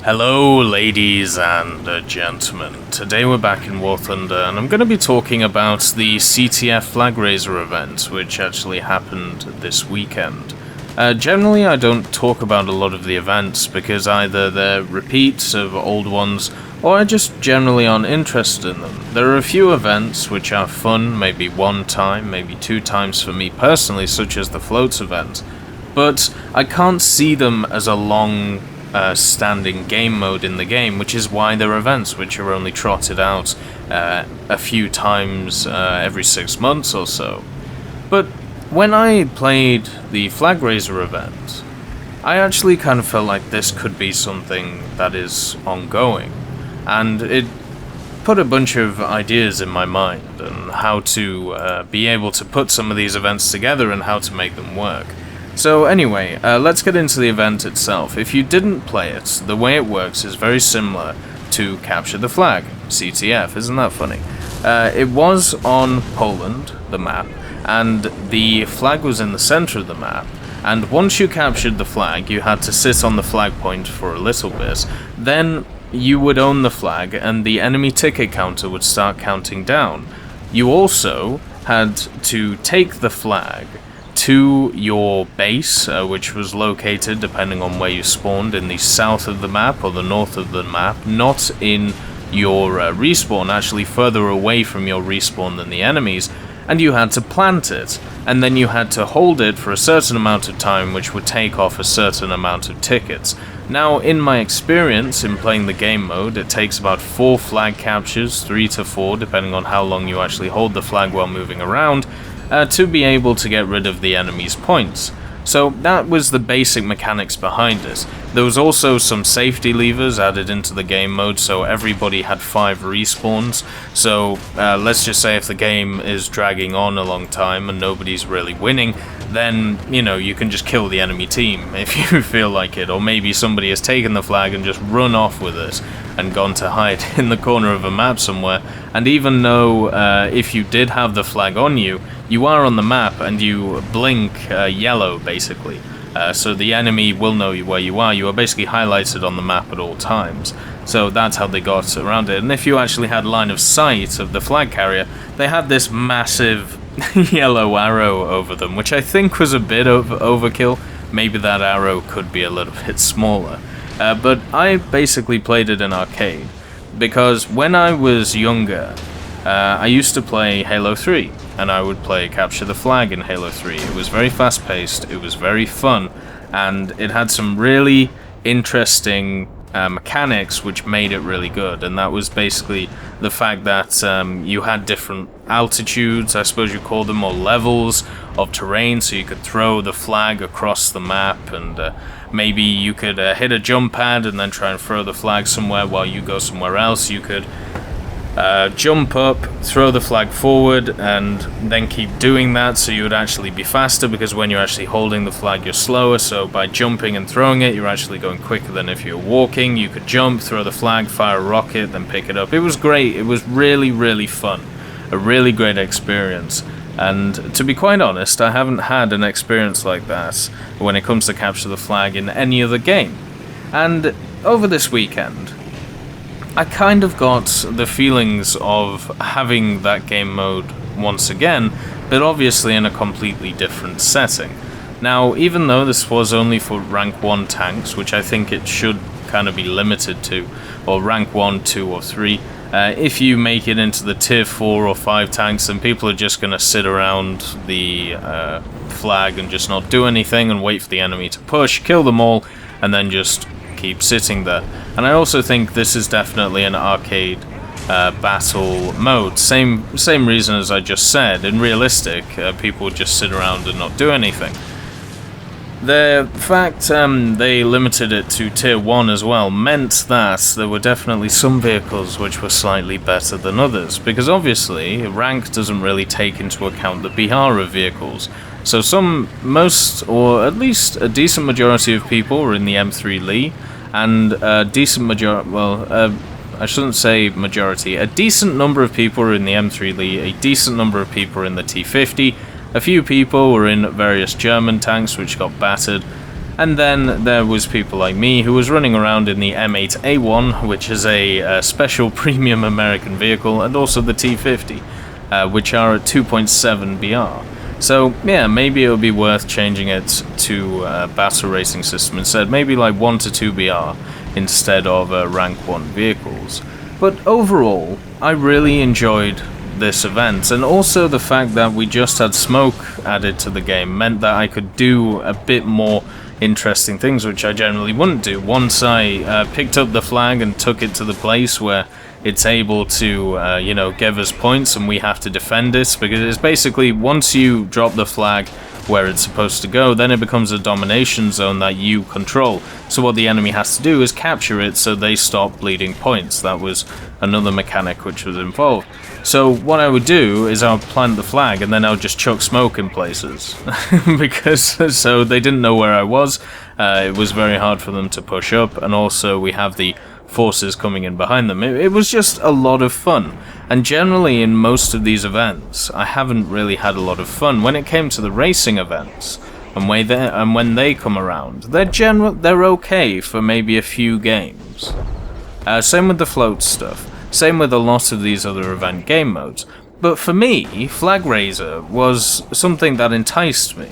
Hello ladies and gentlemen, today we're back in War Thunder and I'm going to be talking about the CTF flag raiser event which actually happened this weekend. Generally I don't talk about a lot of the events because either they're repeats of old ones or I just generally aren't interested in them. There are a few events which are fun, maybe one time, maybe two times for me personally, such as the floats event, but I can't see them as a long standing game mode in the game, which is why there are events which are only trotted out a few times every 6 months or so. But when I played the flag raiser event, I actually kind of felt like this could be something that is ongoing, and it put a bunch of ideas in my mind on how to be able to put some of these events together and how to make them work. So anyway, let's get into the event itself. If you didn't play it, the way it works is very similar to Capture the Flag, CTF, isn't that funny? It was on Poland, the map, and the flag was in the center of the map, and once you captured the flag, you had to sit on the flag point for a little bit, then you would own the flag and the enemy ticket counter would start counting down. You also had to take the flag to your base, which was located, depending on where you spawned, in the south of the map or the north of the map, not in your respawn, actually further away from your respawn than the enemies, and you had to plant it, and then you had to hold it for a certain amount of time, which would take off a certain amount of tickets. Now, in my experience in playing the game mode, it takes about 4 flag captures, 3 to 4, depending on how long you actually hold the flag while moving around, to be able to get rid of the enemy's points. So that was the basic mechanics behind it. There was also some safety levers added into the game mode, so everybody had 5 respawns. So let's just say if the game is dragging on a long time and nobody's really winning, then, you know, you can just kill the enemy team if you feel like it, or maybe somebody has taken the flag and just run off with it and gone to hide in the corner of a map somewhere. And even though if you did have the flag on you, you are on the map and you blink yellow basically, so the enemy will know where you are. You are basically highlighted on the map at all times. So that's how they got around it. And if you actually had line of sight of the flag carrier, they had this massive yellow arrow over them, which I think was a bit of overkill. Maybe that arrow could be a little bit smaller. But I basically played it in arcade, because when I was younger, I used to play Halo 3, and I would play Capture the Flag in Halo 3. It was very fast-paced, it was very fun, and it had some really interesting mechanics which made it really good, and that was basically the fact that you had different altitudes, I suppose you call them, or levels of terrain, so you could throw the flag across the map, and maybe you could hit a jump pad and then try and throw the flag somewhere while you go somewhere else. You could jump up, throw the flag forward, and then keep doing that, so you would actually be faster, because when you're actually holding the flag you're slower, so by jumping and throwing it you're actually going quicker than if you're walking. You could jump, throw the flag, fire a rocket, then pick it up. It was great. It was really, really fun. A really great experience. And to be quite honest, I haven't had an experience like that when it comes to Capture the Flag in any other game. And over this weekend, I kind of got the feelings of having that game mode once again, but obviously in a completely different setting. Now, even though this was only for rank 1 tanks, which I think it should kind of be limited to, or rank 1, 2, or 3, if you make it into the tier 4 or 5 tanks, then people are just going to sit around the flag and just not do anything and wait for the enemy to push, kill them all, and then just keep sitting there. And I also think this is definitely an arcade battle mode. Same reason as I just said. In realistic, people would just sit around and not do anything. The fact they limited it to tier 1 as well meant that there were definitely some vehicles which were slightly better than others, because obviously rank doesn't really take into account the BR of vehicles. So most, or at least a decent majority of people were in the M3 Lee, and a decent majority, I shouldn't say majority, a decent number of people were in the M3 Lee, a decent number of people were in the T50, a few people were in various German tanks which got battered, And then there was people like me who was running around in the M8A1, which is a special premium American vehicle, and also the T50, which are at 2.7 BR. So yeah, maybe it would be worth changing it to a battle racing system instead, maybe like 1 to 2 BR instead of rank 1 vehicles. But overall, I really enjoyed this event, and also the fact that we just had smoke added to the game meant that I could do a bit more interesting things which I generally wouldn't do. Once I picked up the flag and took it to the place where it's able to, you know, give us points and we have to defend it, because it's basically once you drop the flag where it's supposed to go, then it becomes a domination zone that you control. So what the enemy has to do is capture it so they stop bleeding points. That was another mechanic which was involved. So what I would do is I would plant the flag and then I would just chuck smoke in places because so they didn't know where I was. It was very hard for them to push up, and also we have the forces coming in behind them. It was just a lot of fun, and generally in most of these events I haven't really had a lot of fun. When it came to the racing events and when they come around, they're okay for maybe a few games. Same with the float stuff. Same with a lot of these other event game modes. But for me, Flag Raiser was something that enticed me.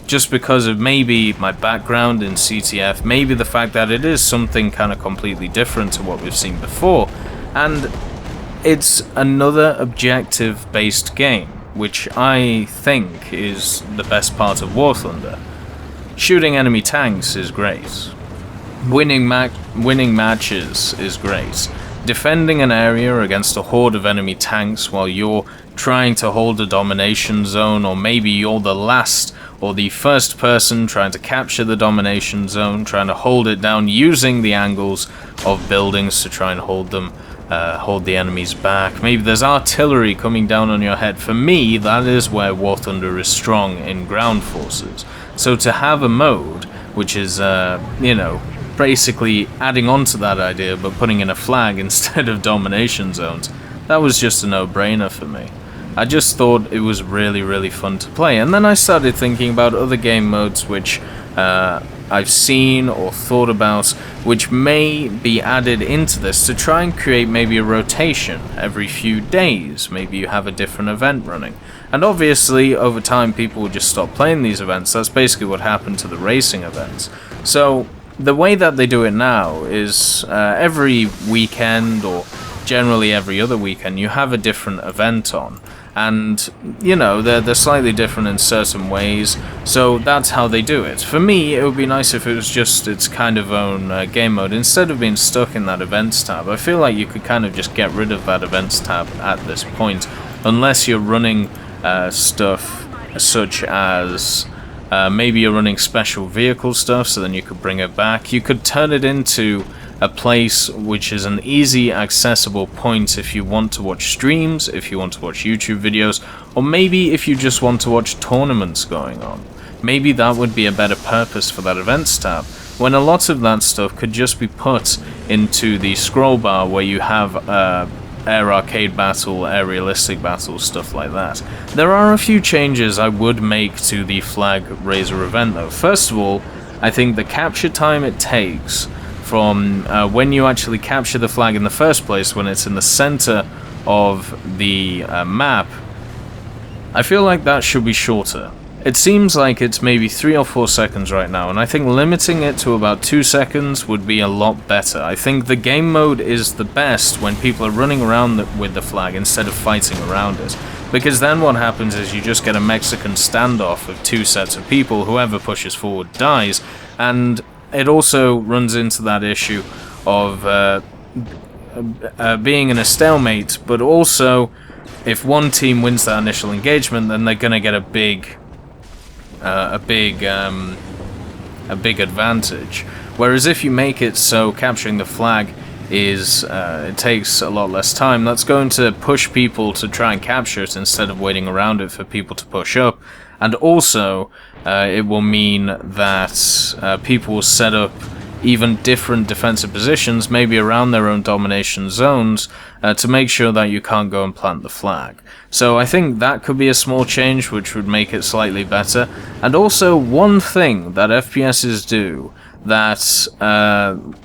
Just because of maybe my background in CTF, maybe the fact that it is something kind of completely different to what we've seen before, and it's another objective-based game, which I think is the best part of War Thunder. Shooting enemy tanks is great. Winning matches is great. Defending an area against a horde of enemy tanks while you're trying to hold a domination zone, or maybe you're the last or the first person trying to capture the domination zone, trying to hold it down using the angles of buildings to try and hold the enemies back. Maybe there's artillery coming down on your head. For me, that is where War Thunder is strong in ground forces. So to have a mode which is, you know, basically adding on to that idea but putting in a flag instead of domination zones, that was just a no-brainer for me. I just thought it was really, really fun to play, and then I started thinking about other game modes which I've seen or thought about which may be added into this to try and create maybe a rotation every few days. Maybe you have a different event running, and obviously over time people will just stop playing these events. That's basically what happened to the racing events. So the way that they do it now is every weekend, or generally every other weekend, you have a different event on. And, you know, they're slightly different in certain ways, so that's how they do it. For me, it would be nice if it was just its kind of own game mode, instead of being stuck in that events tab. I feel like you could kind of just get rid of that events tab at this point, unless you're running stuff such as maybe you're running special vehicle stuff, so then you could bring it back. You could turn it into a place which is an easy accessible point if you want to watch streams, if you want to watch YouTube videos, or maybe if you just want to watch tournaments going on. Maybe that would be a better purpose for that events tab, when a lot of that stuff could just be put into the scroll bar where you have air arcade battle, air realistic battle, stuff like that. There are a few changes I would make to the Flag Raiser event though. First of all, I think the capture time it takes from when you actually capture the flag in the first place, when it's in the center of the map, I feel like that should be shorter. It seems like it's maybe 3 or 4 seconds right now, and I think limiting it to about 2 seconds would be a lot better. I think the game mode is the best when people are running around with the flag instead of fighting around it, because then what happens is you just get a Mexican standoff of 2 sets of people. Whoever pushes forward dies, and it also runs into that issue of being in a stalemate, but also if one team wins that initial engagement, then they're going to get a big advantage. Whereas if you make it so capturing the flag is it takes a lot less time, that's going to push people to try and capture it instead of waiting around it for people to push up. And also it will mean that people will set up even different defensive positions, maybe around their own domination zones, to make sure that you can't go and plant the flag. So I think that could be a small change which would make it slightly better. And also, one thing that FPSs do that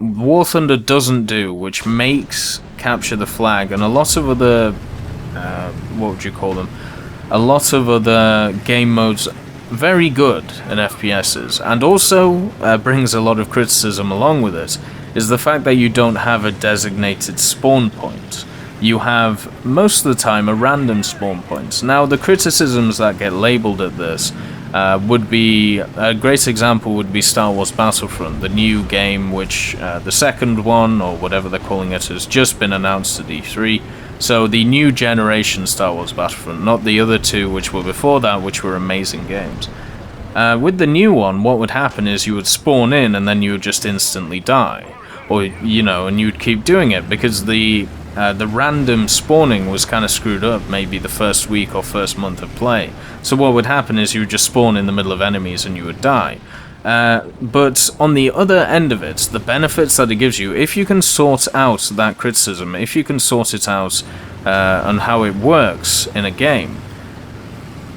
War Thunder doesn't do, which makes capture the flag and a lot of other, what would you call them? A lot of other game modes very good in FPSs, and also brings a lot of criticism along with it, is the fact that you don't have a designated spawn point. You have, most of the time, a random spawn point. Now, the criticisms that get labeled at this would be, a great example would be Star Wars Battlefront, the new game which, the second one, or whatever they're calling it, has just been announced at E3. So the new generation Star Wars Battlefront, not the other two which were before that, which were amazing games. With the new one, what would happen is you would spawn in and then you would just instantly die. Or, you know, and you'd keep doing it because the random spawning was kind of screwed up maybe the first week or first month of play. So what would happen is you would just spawn in the middle of enemies and you would die. But on the other end of it, the benefits that it gives you, if you can sort out that criticism, if you can sort it out on how it works in a game,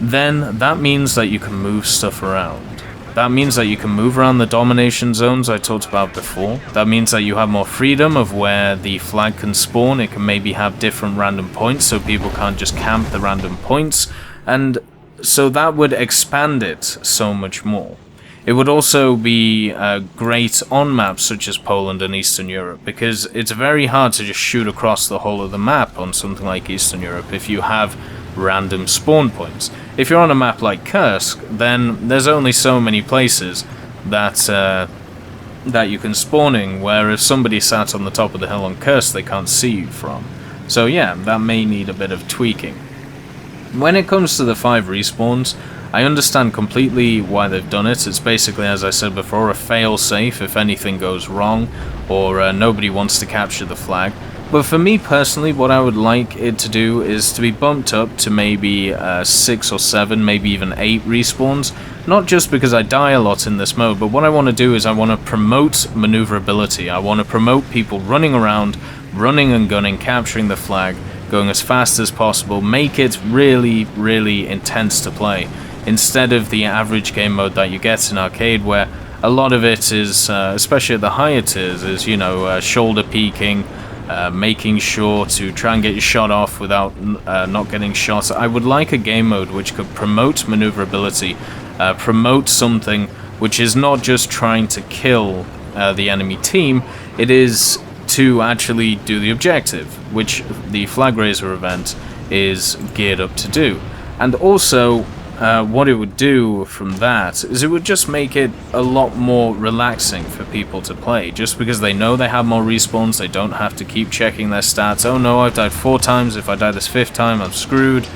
then that means that you can move stuff around. That means that you can move around the domination zones I talked about before. That means that you have more freedom of where the flag can spawn. It can maybe have different random points so people can't just camp the random points. And so that would expand it so much more. It would also be great on maps such as Poland and Eastern Europe, because it's very hard to just shoot across the whole of the map on something like Eastern Europe if you have random spawn points. If you're on a map like Kursk, then there's only so many places that that you can spawn in, where if somebody sat on the top of the hill on Kursk, they can't see you from. So yeah, that may need a bit of tweaking. When it comes to the 5 respawns, I understand completely why they've done it. It's basically, as I said before, a fail-safe if anything goes wrong or nobody wants to capture the flag. But for me personally, what I would like it to do is to be bumped up to maybe 6 or 7, maybe even 8 respawns. Not just because I die a lot in this mode, but what I want to do is I want to promote maneuverability. I want to promote people running around, running and gunning, capturing the flag, going as fast as possible, make it really, really intense to play, instead of the average game mode that you get in arcade, where a lot of it is, especially at the higher tiers, is, you know, shoulder peeking, making sure to try and get your shot off without not getting shot. I would like a game mode which could promote maneuverability, promote something which is not just trying to kill the enemy team, it is to actually do the objective, which the Flag Raiser event is geared up to do. And also, what it would do from that is it would just make it a lot more relaxing for people to play, just because they know they have more respawns, they don't have to keep checking their stats. Oh no, I've died 4 times, if I die this 5th time I'm screwed.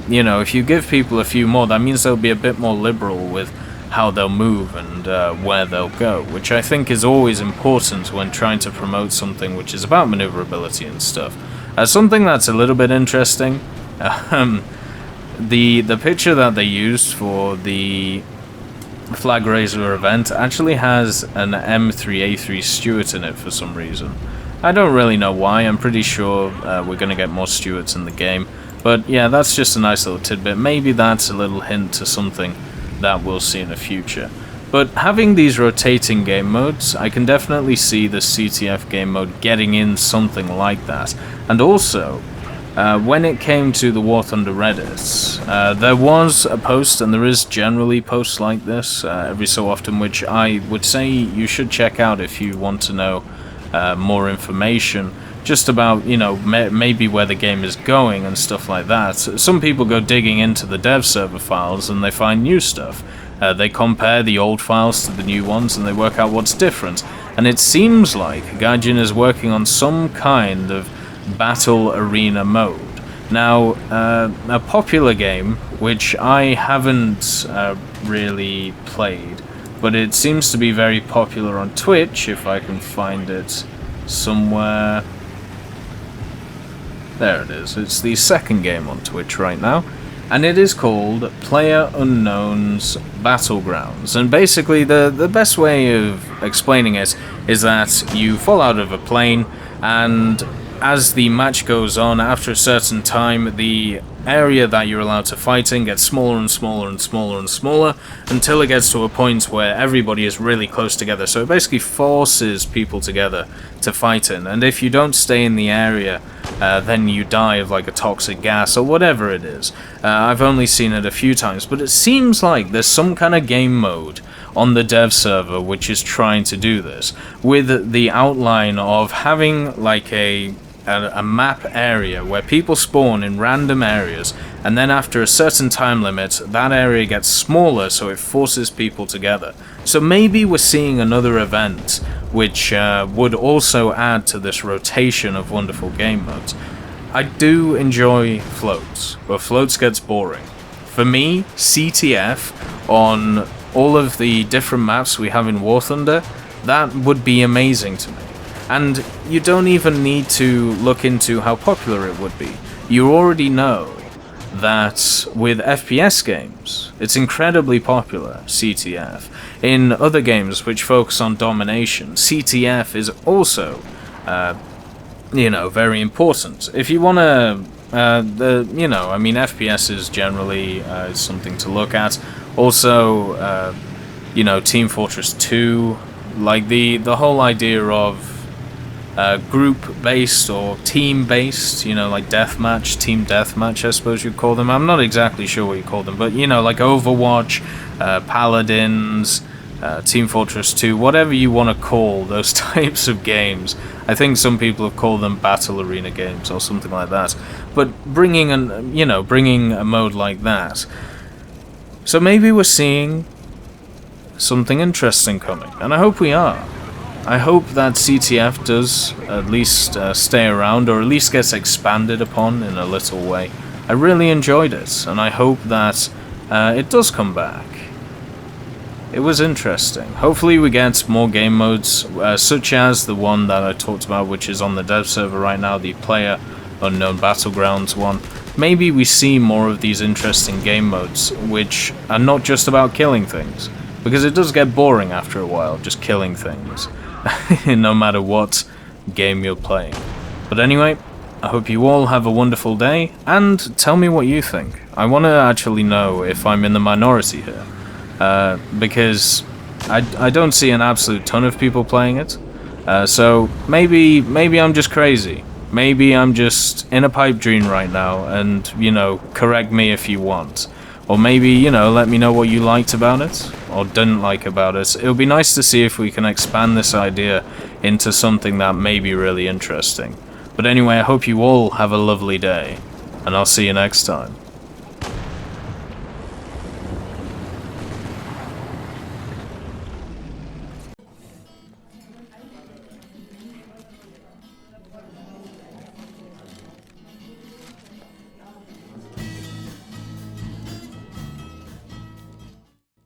You know, if you give people a few more, that means they'll be a bit more liberal with how they'll move and where they'll go, which I think is always important when trying to promote something which is about maneuverability and stuff. Something that's a little bit interesting, the picture that they used for the Flag Raiser event actually has an M3A3 Stuart in it for some reason. I don't really know why. I'm pretty sure we're going to get more Stuarts in the game, but yeah, that's just a nice little tidbit. Maybe that's a little hint to something that we'll see in the future. But having these rotating game modes, I can definitely see the CTF game mode getting in something like that. And also, when it came to the War Thunder Reddit, there was a post, and there is generally posts like this every so often, which I would say you should check out if you want to know more information, just about, you know, maybe where the game is going and stuff like that. Some people go digging into the dev server files and they find new stuff. They compare the old files to the new ones and they work out what's different. And it seems like Gaijin is working on some kind of battle arena mode. Now, a popular game, which I haven't really played, but it seems to be very popular on Twitch, if I can find it somewhere. There it is. It's the second game on Twitch right now. and it is called PlayerUnknown's Battlegrounds. And basically the best way of explaining it is that you fall out of a plane, and as the match goes on, after a certain time, the area that you're allowed to fight in gets smaller and smaller and smaller and smaller until it gets to a point where everybody is really close together. So it basically forces people together to fight in, and if you don't stay in the area, then you die of like a toxic gas or whatever it is. I've only seen it a few times, but it seems like there's some kind of game mode on the dev server which is trying to do this, with the outline of having like a map area where people spawn in random areas, and then after a certain time limit that area gets smaller, so it forces people together. So maybe we're seeing another event which would also add to this rotation of wonderful game modes. I do enjoy floats, but floats gets boring. For me, CTF on all of the different maps we have in War Thunder, that would be amazing to me. And you don't even need to look into how popular it would be. You already know that with FPS games, it's incredibly popular, CTF. In other games which focus on domination, CTF is also, very important. If you want to, FPS is generally something to look at. Also, Team Fortress 2, like the whole idea of group-based or team-based, like deathmatch, team deathmatch, I suppose you'd call them. I'm not exactly sure what you call them, but, like Overwatch, Paladins, Team Fortress 2, whatever you want to call those types of games. I think some people have called them battle arena games or something like that. But bringing a mode like that. So maybe we're seeing something interesting coming, and I hope we are. I hope that CTF does at least stay around, or at least gets expanded upon in a little way. I really enjoyed it, and I hope that it does come back. It was interesting. Hopefully we get more game modes, such as the one that I talked about, which is on the dev server right now, the PlayerUnknown Battlegrounds one. Maybe we see more of these interesting game modes, which are not just about killing things, because it does get boring after a while, just killing things. No matter what game you're playing. But anyway, I hope you all have a wonderful day, and tell me what you think. I want to actually know if I'm in the minority here, because I don't see an absolute ton of people playing it, so maybe I'm just crazy. Maybe I'm just in a pipe dream right now, and, correct me if you want. Or maybe, let me know what you liked about it, or didn't like about it. It would be nice to see if we can expand this idea into something that may be really interesting. But anyway, I hope you all have a lovely day, and I'll see you next time.